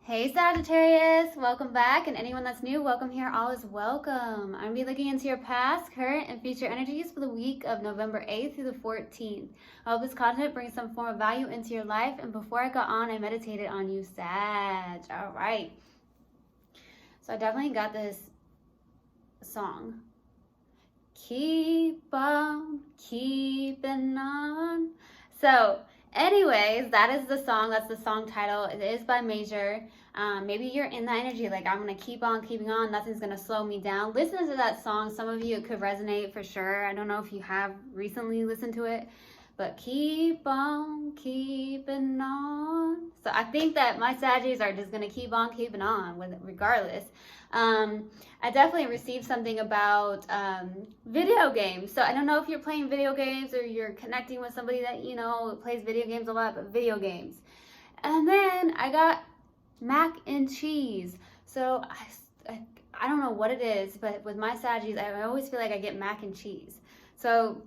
Hey Sagittarius, welcome back, and anyone that's new, welcome here. All is welcome. I'm going to be looking into your past, current, and future energies for the week of November 8th through the 14th. I hope this content brings some form of value into your life, and before I got on, I meditated on you, Sag. All right. So I definitely got this song. Keep on keeping on. So anyways, that is the song. That's the song title. It is by Major. Maybe you're in that energy, like I'm gonna keep on keeping on, nothing's gonna slow me down. Listen to that song. Some of you, it could resonate for sure. I don't know if you have recently listened to it, but keep on keeping on. So I think that my Saggies are just gonna keep on keeping on with it regardless. I definitely received something about video games. So I don't know if you're playing video games or you're connecting with somebody that, you know, plays video games a lot, but video games. And then I got mac and cheese. So I don't know what it is, but with my Saggies, I always feel like I get mac and cheese. So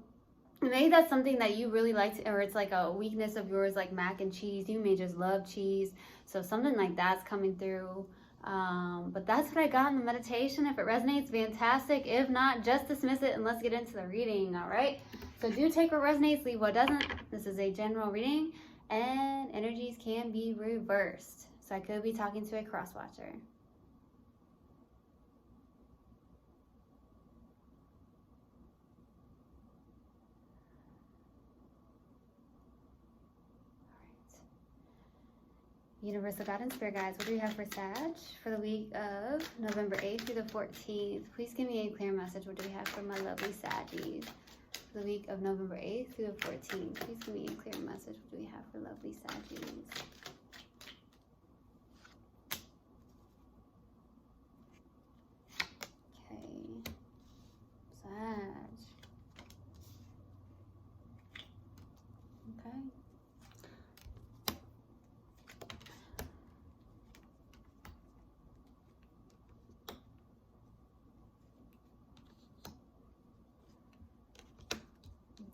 maybe that's something that you really like, or it's like a weakness of yours, like mac and cheese. You may just love cheese. So something like that's coming through. But that's what I got in the meditation. If it resonates, fantastic. If not, just dismiss it and let's get into the reading, all right? So do take what resonates, leave what doesn't. This is a general reading, and energies can be reversed. So I could be talking to a cross-watcher. Universal God and Spirit Guides, what do we have for Sag for the week of November 8th through the 14th? Please give me a clear message. What do we have for my lovely Saggies for the week of November 8th through the 14th? Please give me a clear message. What do we have for lovely Saggies? Okay. Sag. Okay.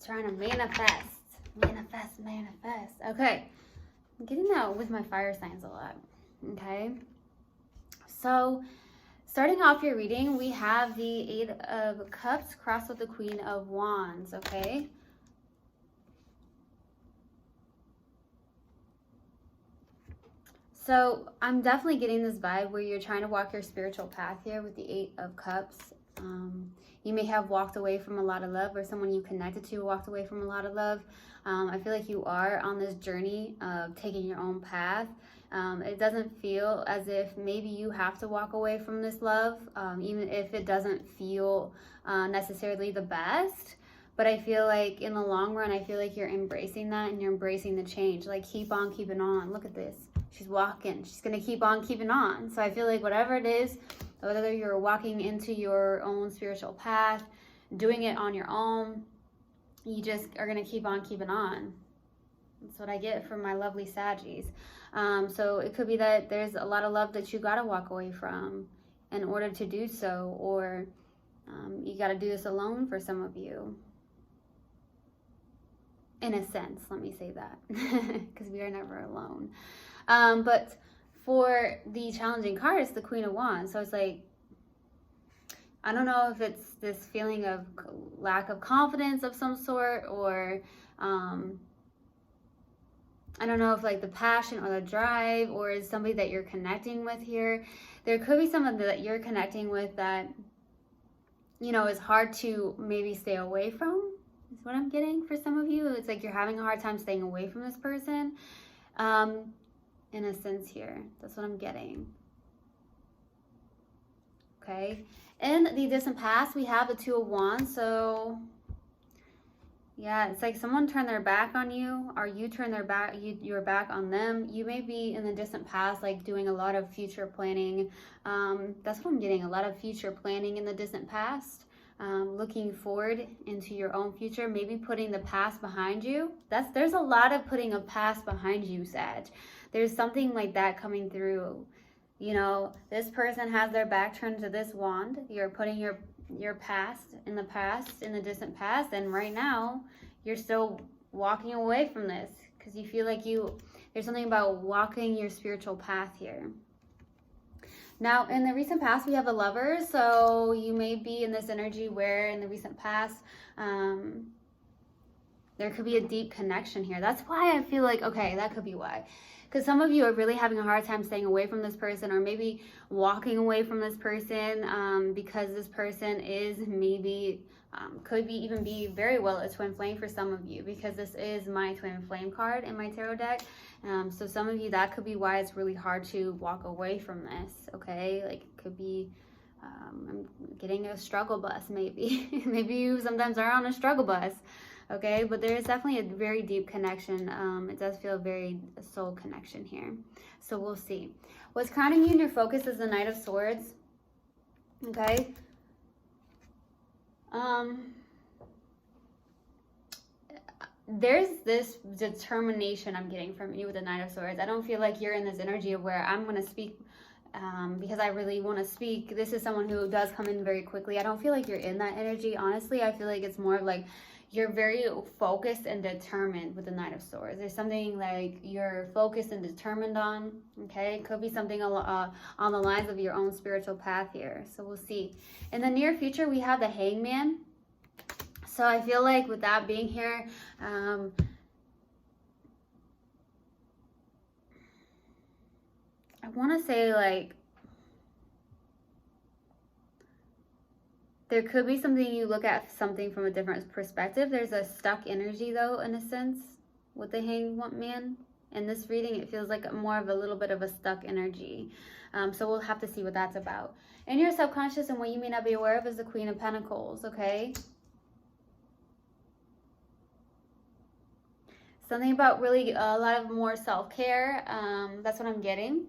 Trying to manifest. Okay, I'm getting that with my fire signs a lot. Okay, so starting off your reading, we have the Eight of Cups crossed with the Queen of Wands. Okay, so I'm definitely getting this vibe where you're trying to walk your spiritual path here with the Eight of Cups. You may have walked away from a lot of love, or someone you connected to walked away from a lot of love. I feel like you are on this journey of taking your own path. It doesn't feel as if maybe you have to walk away from this love, even if it doesn't feel necessarily the best. But I feel like in the long run, I feel like you're embracing that and you're embracing the change. Like, keep on keeping on. Look at this. She's walking. She's going to keep on keeping on. So I feel like whatever it is, whether you're walking into your own spiritual path, doing it on your own, you just are going to keep on keeping on. That's what I get from my lovely Saggies. So it could be that there's a lot of love that you got to walk away from in order to do so, or you got to do this alone for some of you. In a sense, let me say that, because we are never alone. But for the challenging card, it's the Queen of Wands. So it's like, I don't know if it's this feeling of lack of confidence of some sort, or I don't know if like the passion or the drive, or is somebody that you're connecting with here. There could be someone that you're connecting with that, you know, is hard to maybe stay away from. Is what I'm getting for some of you. It's like you're having a hard time staying away from this person. In a sense here, that's what I'm getting. Okay, in the distant past, we have the Two of Wands. So yeah, it's like someone turned their back on you, or you turned their back, you're back on them. You may be in the distant past, like doing a lot of future planning. That's what I'm getting, a lot of future planning in the distant past. Looking forward into your own future, maybe putting the past behind you. There's a lot of putting a past behind you, Sag. There's something like that coming through. You know, this person has their back turned to this wand. You're putting your past, in the distant past, and right now you're still walking away from this because you feel like there's something about walking your spiritual path here. Now, in the recent past, we have a lover. So you may be in this energy where in the recent past, there could be a deep connection here. That's why I feel like, okay, that could be why. Because some of you are really having a hard time staying away from this person, or maybe walking away from this person, because this person is maybe, could be even be very well a twin flame for some of you, because this is my twin flame card in my tarot deck. So some of you, that could be why it's really hard to walk away from this, okay? Like, it could be, I'm getting a struggle bus maybe. Maybe you sometimes are on a struggle bus. Okay, but there is definitely a very deep connection. It does feel very soul connection here. So we'll see. What's crowning you in your focus is the Knight of Swords. Okay. There's this determination I'm getting from you with the Knight of Swords. I don't feel like you're in this energy of where I'm going to speak because I really want to speak. This is someone who does come in very quickly. I don't feel like you're in that energy. Honestly, I feel like it's more of like you're very focused and determined with the Knight of Swords. There's something like you're focused and determined on, okay? It could be something on the lines of your own spiritual path here. So we'll see. In the near future, we have the Hangman. So I feel like with that being here, I want to say like, there could be something you look at something from a different perspective. There's a stuck energy though, in a sense, with the Hangman. In this reading, it feels like more of a little bit of a stuck energy. So we'll have to see what that's about. In your subconscious, and what you may not be aware of, is the Queen of Pentacles, okay? Something about really a lot of more self-care. That's what I'm getting.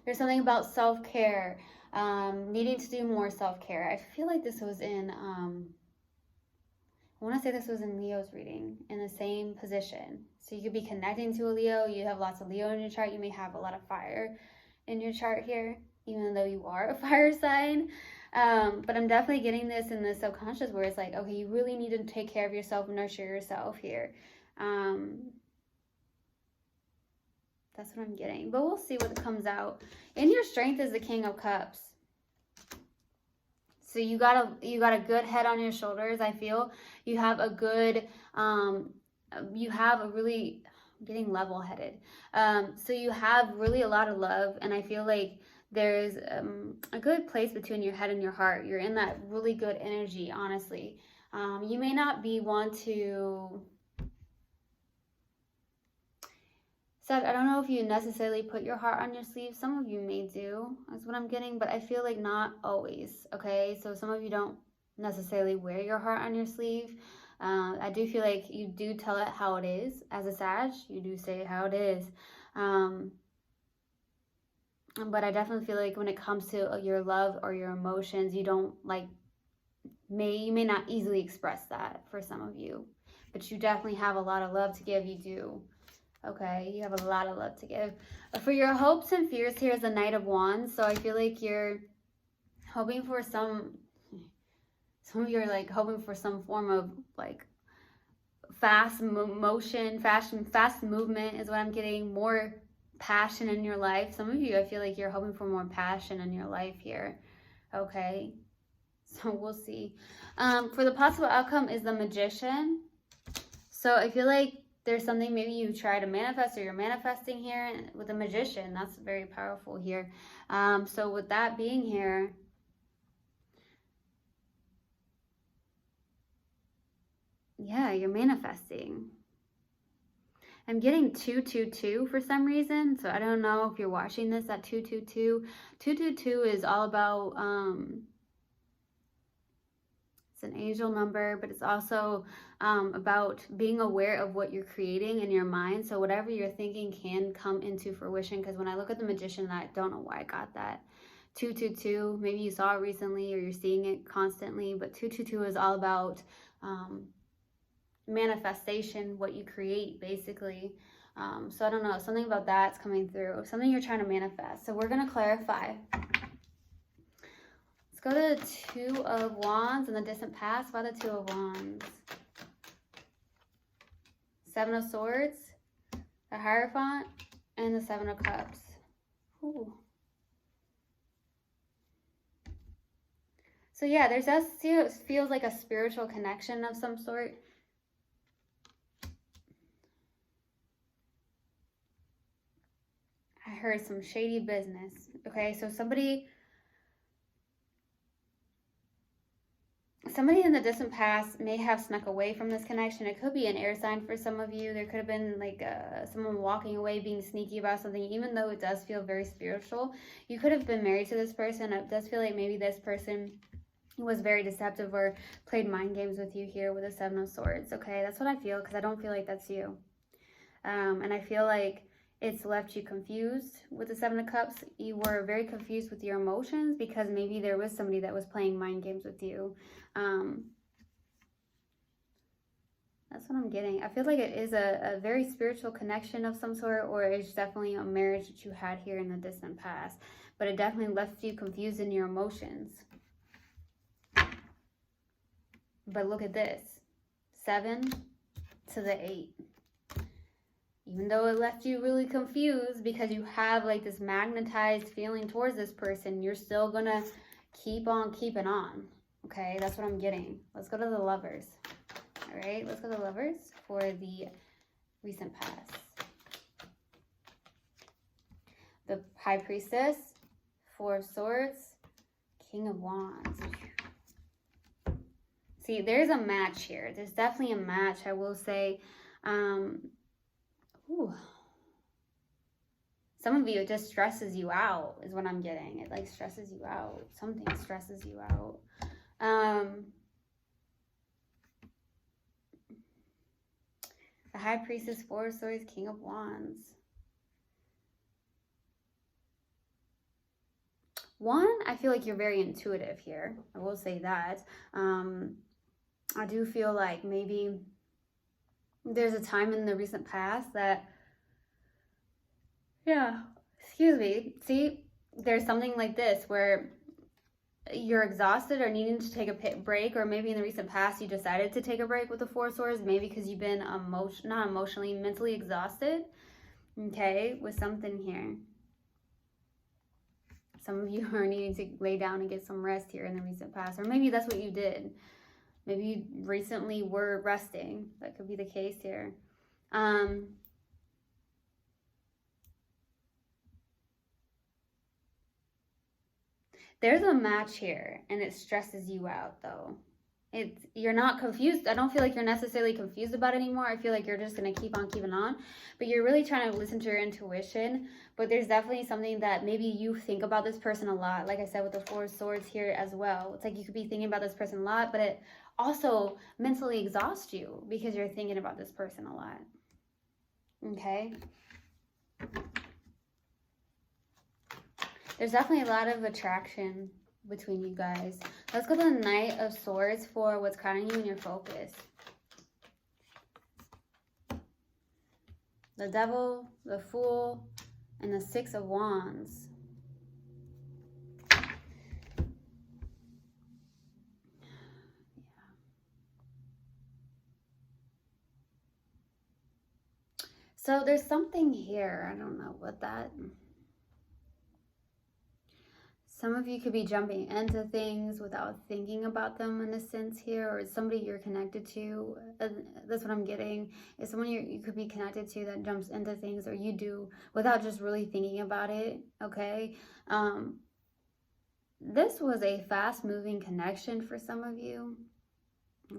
There's something about self-care, needing to do more self-care. I feel like this was in, I want to say this was in Leo's reading, in the same position. So you could be connecting to a Leo. You have lots of Leo in your chart. You may have a lot of fire in your chart here, even though you are a fire sign. But I'm definitely getting this in the subconscious where it's like, okay, you really need to take care of yourself, nurture yourself here. That's what I'm getting, but we'll see what comes out. In your strength is the King of Cups. So you got a good head on your shoulders. I feel you have a good, you have a really, I'm getting level-headed. So you have really a lot of love, and I feel like there's a good place between your head and your heart. You're in that really good energy, honestly. You may not be one to... So I don't know if you necessarily put your heart on your sleeve. Some of you may do, that's what I'm getting, but I feel like not always, okay? So some of you don't necessarily wear your heart on your sleeve. I do feel like you do tell it how it is. As a Sag, you do say how it is. But I definitely feel like when it comes to your love or your emotions, you don't like, you may not easily express that for some of you. But you definitely have a lot of love to give, you do. Okay, you have a lot of love to give. For your hopes and fears, here's the Knight of Wands. So I feel like you're hoping for some of you are like hoping for some form of like fast motion, fast movement is what I'm getting. More passion in your life. Some of you, I feel like you're hoping for more passion in your life here. Okay, so we'll see. For the possible outcome is the Magician. So I feel like there's something maybe you try to manifest or you're manifesting here with the Magician. That's very powerful here. So with that being here, yeah, you're manifesting. I'm getting 222 for some reason. So I don't know if you're watching this at 222. 222 is all about, it's an angel number, but it's also about being aware of what you're creating in your mind. So whatever you're thinking can come into fruition. Because when I look at the Magician, I don't know why I got that. 222, maybe you saw it recently or you're seeing it constantly, but 222 is all about manifestation, what you create, basically. So I don't know, something about that's coming through, something you're trying to manifest. So we're going to clarify. Let's go to the Two of Wands in the distant past. Why the Two of Wands? Seven of Swords, the Hierophant, and the Seven of Cups. Ooh. So yeah, there's us feels like a spiritual connection of some sort. I heard some shady business. Okay, so somebody in the distant past may have snuck away from this connection. It could be an air sign for some of you. There could have been like someone walking away, being sneaky about something, even though it does feel very spiritual. You could have been married to this person. It does feel like maybe this person was very deceptive or played mind games with you here with the Seven of Swords. Okay, that's what I feel, because I don't feel like that's you. And I feel like it's left you confused with the Seven of Cups. You were very confused with your emotions because maybe there was somebody that was playing mind games with you. That's what I'm getting. I feel like it is a very spiritual connection of some sort, or it's definitely a marriage that you had here in the distant past. But it definitely left you confused in your emotions. But look at this. 7 to the 8. Even though it left you really confused because you have like this magnetized feeling towards this person, you're still gonna keep on keeping on. Okay, that's what I'm getting. Let's go to the Lovers. All right, let's go to the Lovers for the recent past. The High Priestess, 4 of Swords, King of Wands. See, there's a match here. There's definitely a match, I will say. Ooh. Some of you, it just stresses you out, is what I'm getting. It like stresses you out. Something stresses you out. The High Priestess, 4 of Swords, King of Wands. One, I feel like you're very intuitive here. I will say that. I do feel like maybe there's a time in the recent past that, yeah, excuse me. See, there's something like this where you're exhausted or needing to take a break, or maybe in the recent past you decided to take a break with the 4 of Swords, maybe because you've been not emotionally, mentally exhausted, okay, with something here. Some of you are needing to lay down and get some rest here in the recent past, or maybe that's what you did. Maybe you recently were resting. That could be the case here. There's a match here, and it stresses you out, though. You're not confused. I don't feel like you're necessarily confused about it anymore. I feel like you're just going to keep on keeping on. But you're really trying to listen to your intuition. But there's definitely something that maybe you think about this person a lot. Like I said, with the 4 of Swords here as well. It's like you could be thinking about this person a lot, but it also mentally exhausts you because you're thinking about this person a lot. Okay? There's definitely a lot of attraction between you guys. Let's go to the Knight of Swords for what's crowding you in your focus. The Devil, the Fool, and the 6 of Wands. So there's something here. I don't know what that... Some of you could be jumping into things without thinking about them in a sense here, or somebody you're connected to. That's what I'm getting. Is someone you could be connected to that jumps into things, or you do, without just really thinking about it, okay? This was a fast-moving connection for some of you,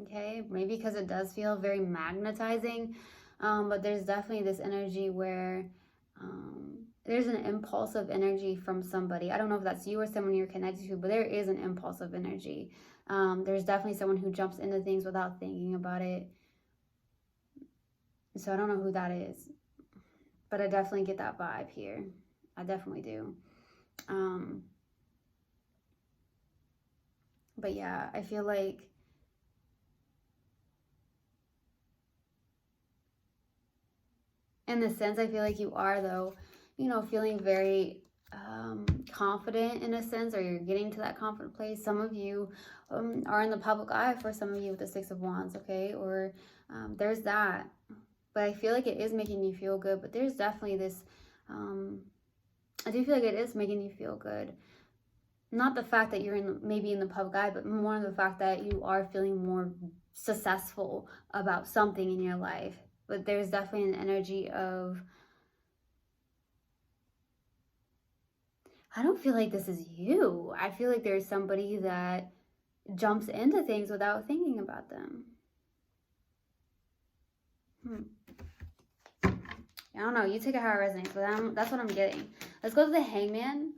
okay? Maybe because it does feel very magnetizing, but there's definitely this energy where... there's an impulsive energy from somebody. I don't know if that's you or someone you're connected to, but there is an impulsive energy. There's definitely someone who jumps into things without thinking about it. So I don't know who that is, but I definitely get that vibe here. I definitely do. But yeah, I feel like in the sense, I feel like you are, though, you know, feeling very confident in a sense, or you're getting to that confident place. Some of you are in the public eye for some of you with the 6 of Wands, okay? Or there's that. But I feel like it is making you feel good. But there's definitely this I do feel like it is making you feel good. Not the fact that you're maybe in the public eye, but more the fact that you are feeling more successful about something in your life. But there's definitely an energy of, I don't feel like this is you. I feel like there's somebody that jumps into things without thinking about them. I don't know. You take it how it resonates, but that's what I'm getting. Let's go to the Hangman.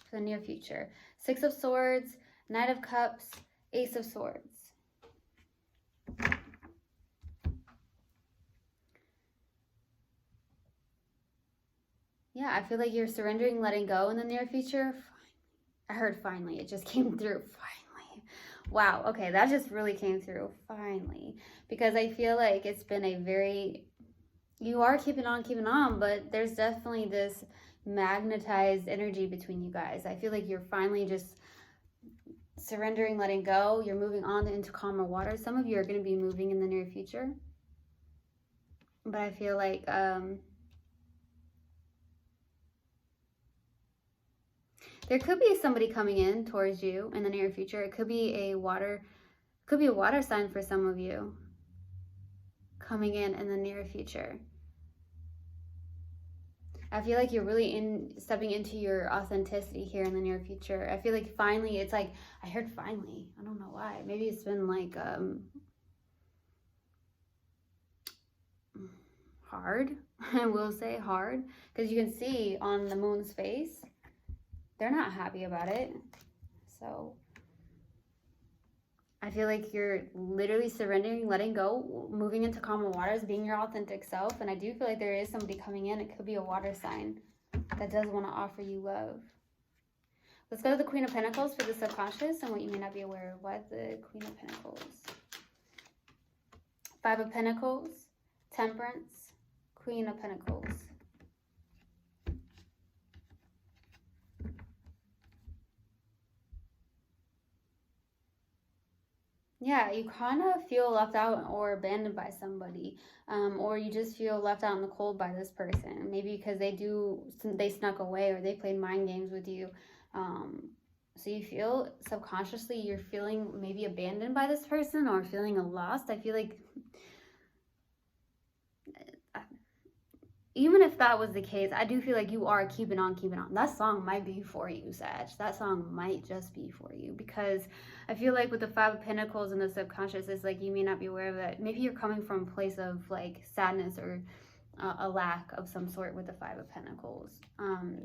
For the near future. 6 of Swords, Knight of Cups, Ace of Swords. Yeah, I feel like you're surrendering, letting go in the near future. I heard finally. It just came through. Finally. Wow. Okay, that just really came through. Finally. Because I feel like it's been a very... You are keeping on, but there's definitely this magnetized energy between you guys. I feel like you're finally just surrendering, letting go. You're moving on into calmer waters. Some of you are going to be moving in the near future. But I feel like... there could be somebody coming in towards you in the near future. It could be a water sign for some of you coming in the near future. I feel like you're really stepping into your authenticity here in the near future. I feel like finally, it's like, I heard finally. I don't know why. Maybe it's been like hard. I will say hard. Because you can see on the moon's face, they're not happy about it. So I feel like you're literally surrendering, letting go, moving into calmer waters, being your authentic self. And I do feel like there is somebody coming in. It could be a water sign that does want to offer you love. Let's go to the Queen of Pentacles for the subconscious and what you may not be aware of. Why is the Queen of Pentacles? 5 of Pentacles, Temperance, Queen of Pentacles. Yeah, you kind of feel left out or abandoned by somebody, or you just feel left out in the cold by this person. Maybe because they snuck away or they played mind games with you. So you feel subconsciously you're feeling maybe abandoned by this person or feeling lost. I feel like even if that was the case, I do feel like you are keeping on. That song might be for you, Sag. That song might just be for you, because I feel like with the 5 of Pentacles and the subconscious, it's like you may not be aware of it. Maybe you're coming from a place of like sadness or a lack of some sort with the 5 of Pentacles.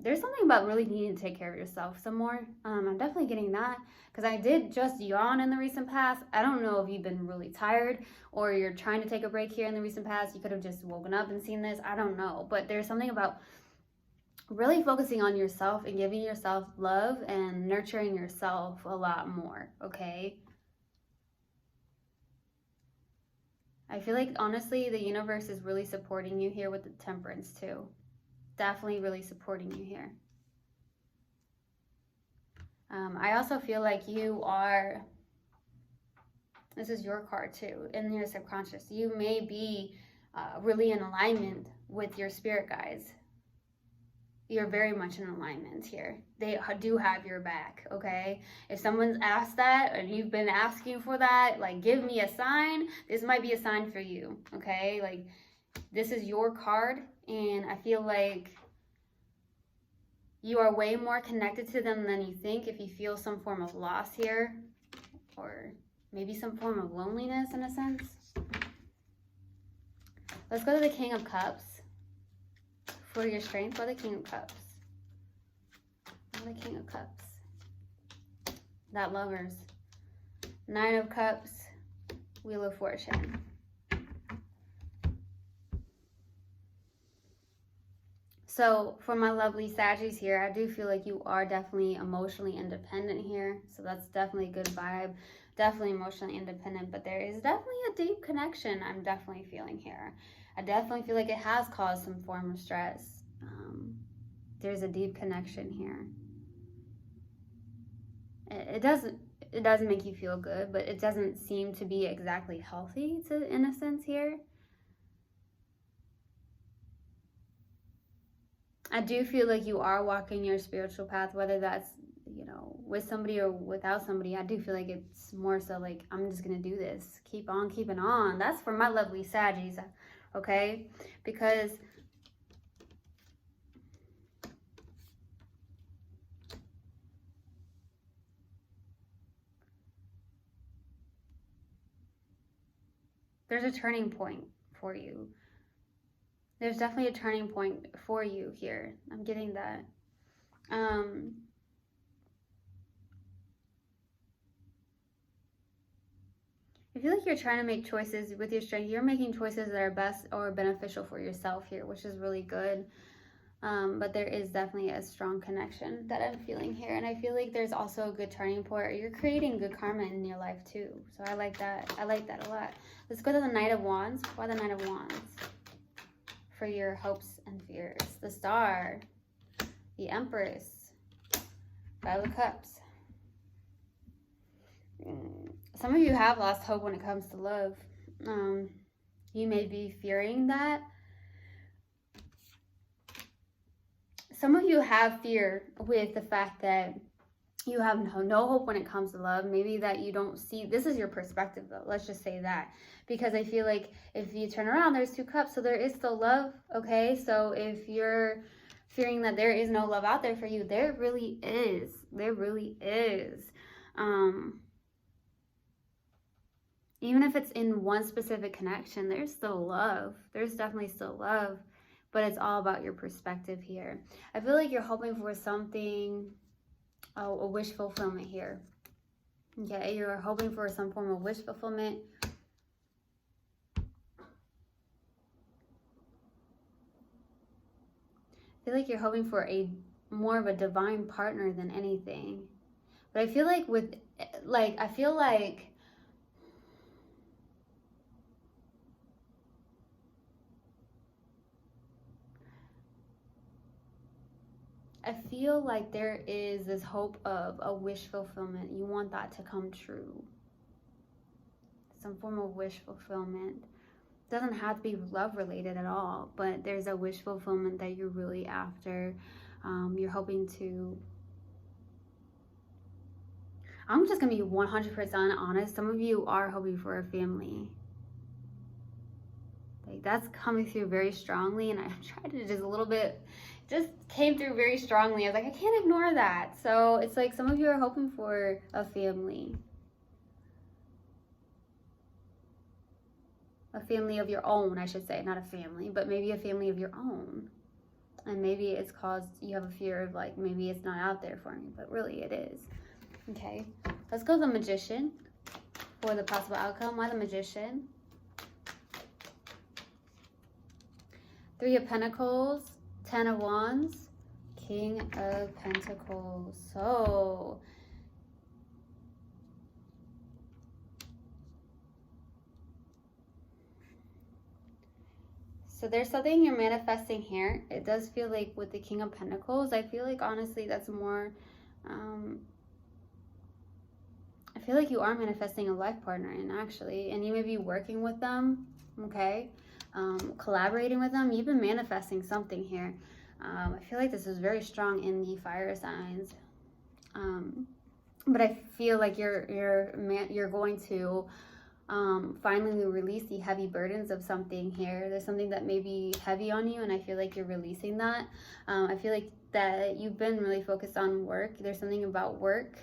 There's something about really needing to take care of yourself some more. I'm definitely getting that, because I did just yawn in the recent past. I don't know if you've been really tired or you're trying to take a break here in the recent past. You could have just woken up and seen this. I don't know. But there's something about really focusing on yourself and giving yourself love and nurturing yourself a lot more, okay? I feel like, honestly, the universe is really supporting you here with the Temperance, too. Definitely really supporting you here. I also feel like you are, this is your card, too, in your subconscious. You may be really in alignment with your spirit guides. You're very much in alignment here. They do have your back, okay? If someone's asked that and you've been asking for that, like, give me a sign, this might be a sign for you, okay? Like, this is your card, and I feel like you are way more connected to them than you think if you feel some form of loss here, or maybe some form of loneliness in a sense. Let's go to the King of Cups. For your strength, for the King of Cups. The King of Cups. That Lovers. 9 of Cups. Wheel of Fortune. So for my lovely Saggies here, I do feel like you are definitely emotionally independent here. So that's definitely a good vibe. Definitely emotionally independent, but there is definitely a deep connection I'm definitely feeling here. I definitely feel like it has caused some form of stress. There's a deep connection here. It doesn't make you feel good, but it doesn't seem to be exactly healthy in a sense here. I do feel like you are walking your spiritual path, whether that's, you know, with somebody or without somebody. I do feel like it's more so like, I'm just going to do this. Keep on keeping on. That's for my lovely Saggies, okay? Because there's a turning point for you. There's definitely a turning point for you here. I'm getting that. I feel like you're trying to make choices with your strength. You're making choices that are best or beneficial for yourself here, which is really good. But there is definitely a strong connection that I'm feeling here. And I feel like there's also a good turning point. You're creating good karma in your life too. So I like that. I like that a lot. Let's go to the Knight of Wands. Why the Knight of Wands? For your hopes and fears. The Star. The Empress. Five of Cups. Some of you have lost hope when it comes to love. You may be fearing that. Some of you have fear with the fact that you have no hope when it comes to love. Maybe that you don't see, this is your perspective though, let's just say that. Because I feel like if you turn around, there's 2 cups, so there is still love, okay? So if you're fearing that there is no love out there for you, there really is. There really is. Even if it's in one specific connection, there's still love. There's definitely still love. But it's all about your perspective here. I feel like you're hoping for something, a wish fulfillment here. Okay, you're hoping for some form of wish fulfillment. I feel like you're hoping for more of a divine partner than anything. But I feel like I feel like there is this hope of a wish fulfillment. You want that to come true. Some form of wish fulfillment. Doesn't have to be love related at all, but there's a wish fulfillment that you're really after. You're hoping to... I'm just going to be 100% honest. Some of you are hoping for a family. Like, that's coming through very strongly, and I tried to just a little bit... just came through very strongly. I was like, I can't ignore that. So it's like some of you are hoping for a family. A family of your own, I should say. Not a family, but maybe a family of your own. And maybe it's caused, you have a fear of like, maybe it's not out there for me, but really it is. Okay, let's go to the Magician for the possible outcome. Why the Magician? 3 of Pentacles. 10 of Wands, King of Pentacles. So there's something you're manifesting here. It does feel like with the King of Pentacles, I feel like honestly that's more, I feel like you are manifesting a life partner, and actually, and you may be working with them, okay? Collaborating with them. You've been manifesting something here. I feel like this is very strong in the fire signs, but I feel like you're going to finally release the heavy burdens of something here. There's something that may be heavy on you, and I feel like you're releasing that. I feel like that you've been really focused on work. There's something about work,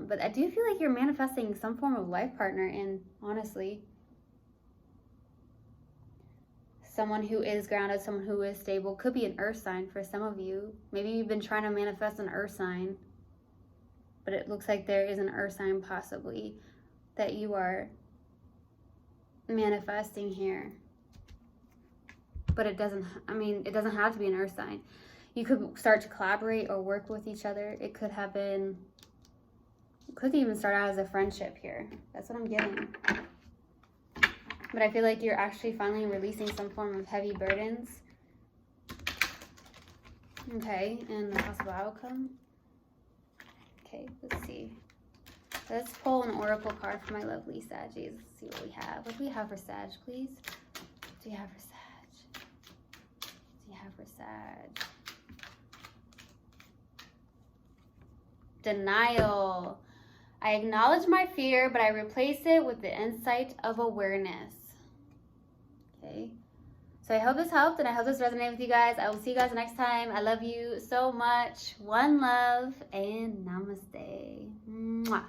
but I do feel like you're manifesting some form of life partner, and honestly, someone who is grounded, someone who is stable. Could be an earth sign for some of you. Maybe you've been trying to manifest an earth sign, but it looks like there is an earth sign possibly that you are manifesting here. But it doesn't, I mean, it doesn't have to be an earth sign. You could start to collaborate or work with each other. It could have been, it could even start out as a friendship here. That's what I'm getting. But I feel like you're actually finally releasing some form of heavy burdens. Okay, and the possible outcome. Okay, let's see. Let's pull an oracle card for my lovely Saggies. Let's see what we have. What do we have for Sag, please? What do you have for Sag? What do you have for Sag? Denial. I acknowledge my fear, but I replace it with the insight of awareness. Okay. So I hope this helped, and I hope this resonated with you guys. I will see you guys next time. I love you so much. One love, and namaste. Mwah.